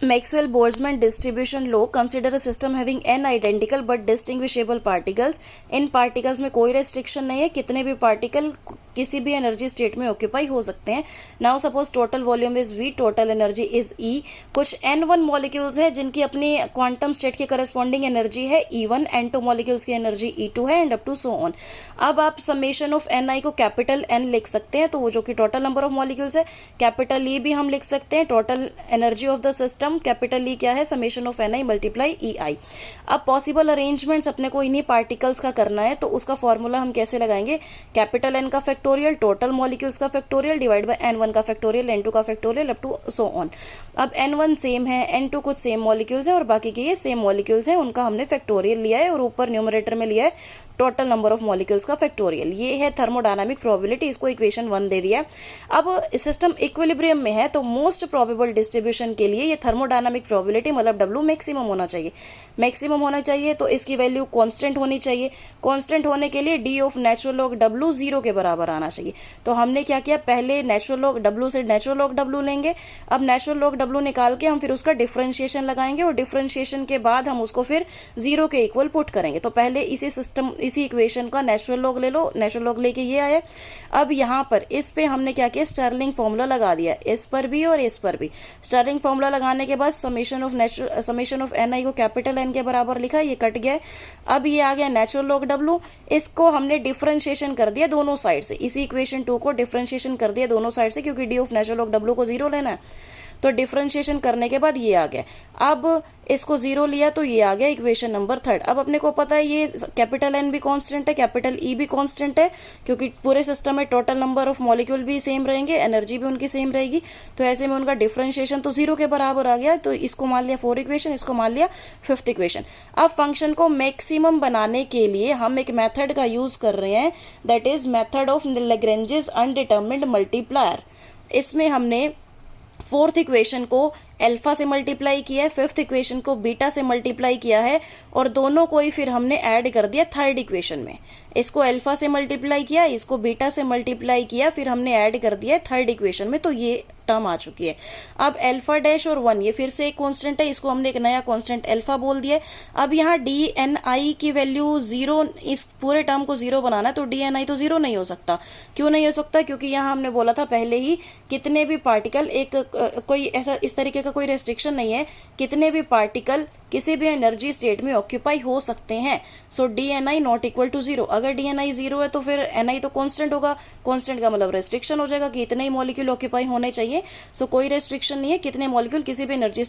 Maxwell-Boltzmann distribution law consider a system having n identical but distinguishable particles. In particles में कोई restriction नहीं है, कितने भी पार्टिकल किसी भी एनर्जी स्टेट में ऑक्यूपाई हो सकते हैं. Now suppose total volume is v, total energy is E. कुछ n1 मॉलिक्यूल्स हैं जिनकी अपनी क्वांटम स्टेट के करस्पॉन्डिंग एनर्जी है E1, n2 मॉलिक्यूल्स की एनर्जी E2 है, and up to so on. अब आप समेशन ऑफ ni को कैपिटल N लिख सकते हैं, तो वो जो कि टोटल नंबर ऑफ मॉलिक्यूल्स है. कैपिटल E भी हम लिख सकते हैं, total energy of the system. Capital E क्या है? Summation of ni multiply EI. अब पॉसिबल अरेंजमेंट्स अपने को इन्हीं पार्टिकल्स का करना है, तो उसका फॉर्मूला हम कैसे लगाएंगे? कैपिटल N का फैक्टोरियल, टोटल मॉलिक्यूल्स का फैक्टोरियल डिवाइड बाय n1 का फैक्टोरियल, n2 का factorial, up to so on. अब n1 सेम है, n2 कुछ सेम मॉलिक्यूल्स हैं और बाकी के ये सेम मॉलिक्यूल्स हैं, उनका हमने फैक्टोरियल लिया है और ऊपर न्यूमरेटर में लिया है टोटल नंबर ऑफ मॉलिक्यूल्स का फैक्टोरियल. ये है थर्मोडायनामिक प्रोबेबिलिटी, इसको इक्वेशन 1 दे दिया. अब सिस्टम इक्विलिब्रियम में है, तो मोस्ट प्रोबेबल डिस्ट्रीब्यूशन के लिए ये थर्मोडायनामिक प्रोबेबिलिटी मतलब W मैक्सिमम होना चाहिए. मैक्सिमम होना चाहिए तो इसकी वैल्यू कांस्टेंट होनी चाहिए. कांस्टेंट होने के लिए d of natural log W 0 के बराबर आना चाहिए. तो हमने क्या किया, पहले नेचुरल लॉग W से नेचुरल लॉग W लेंगे. अब नेचुरल लॉग W निकाल के हम फिर उसका डिफरेंशिएशन लगाएंगे और डिफरेंशिएशन के बाद हम उसको फिर 0 के इक्वल पुट करेंगे. तो पहले इसी इक्वेशन का नेचुरल लॉग ले लो. नेचुरल लॉग लेके ये आया. अब यहाँ पर इस पे हमने क्या किया, स्टर्लिंग फॉर्मूला लगा दिया, इस पर भी और इस पर भी. स्टर्लिंग फॉर्मूला लगाने के बाद समेशन ऑफ ni को कैपिटल N के बराबर लिखा, ये कट गया. अब ये आ गया नेचुरल लॉग W. इसको हमने डिफरेंशिएशन कर दिया दोनों साइड से. इसी इक्वेशन 2 को डिफरेंशिएशन कर दिया दोनों साइड से, क्योंकि d of natural log W को 0 लेना है. तो डिफरेंशिएशन करने के बाद ये आ गया. अब इसको 0 लिया तो ये आ गया इक्वेशन नंबर 3. अब अपने को पता है ये कैपिटल N भी कांस्टेंट है, कैपिटल E भी कांस्टेंट है, क्योंकि पूरे सिस्टम में टोटल नंबर ऑफ मॉलिक्यूल भी सेम रहेंगे, एनर्जी भी उनकी सेम रहेगी. तो ऐसे में उनका डिफरेंशिएशन तो 0 के बराबर आ गया. तो इसको मान लिया 4th इक्वेशन, इसको मान लिया 5th इक्वेशन. अब फंक्शन को मैक्सिमम बनाने के लिए हम एक मेथड का यूज कर रहे हैं, that is method of Lagrange's undetermined multiplier. इसमें हमने 4th इक्वेशन को अल्फा से मल्टीप्लाई किया है, 5th इक्वेशन को बीटा से मल्टीप्लाई किया है, और दोनों को ही फिर हमने ऐड कर दिया 3rd इक्वेशन में. इसको अल्फा से मल्टीप्लाई किया, इसको बीटा से मल्टीप्लाई किया, फिर हमने ऐड कर दिया 3rd इक्वेशन में. तो ये टर्म आ चुकी है. अब अल्फा डैश और 1 ये फिर से एक कांस्टेंट है, इसको हमने एक नया कांस्टेंट अल्फा बोल दिया. अब यहाँ DNI की वैल्यू 0, इस पूरे टर्म को 0 बनाना है, तो DNI तो 0 नहीं हो सकता. क्यों नहीं हो सकता? क्योंकि यहाँ हमने बोला था पहले ही, कितने भी पार्टिकल कोई ऐसा इस तरीके का कोई रेस्ट्रिक्शन नहीं है, कितने भी पार्टिकल किसी भी एनर्जी स्टेट में ऑक्यूपाई हो सकते हैं. सो DNI नॉट इक्वल टू 0. अगर DNI 0 है तो फिर NI तो कांस्टेंट होगा. कांस्टेंट का मतलब रेस्ट्रिक्शन हो जाएगा कि इतने ही मॉलिक्यूल ऑक्यूपाई होने चाहिए. सो कोई रेस्ट्रिक्शन नहीं है, कितने मॉलिक्यूल किसी भी एनर्जी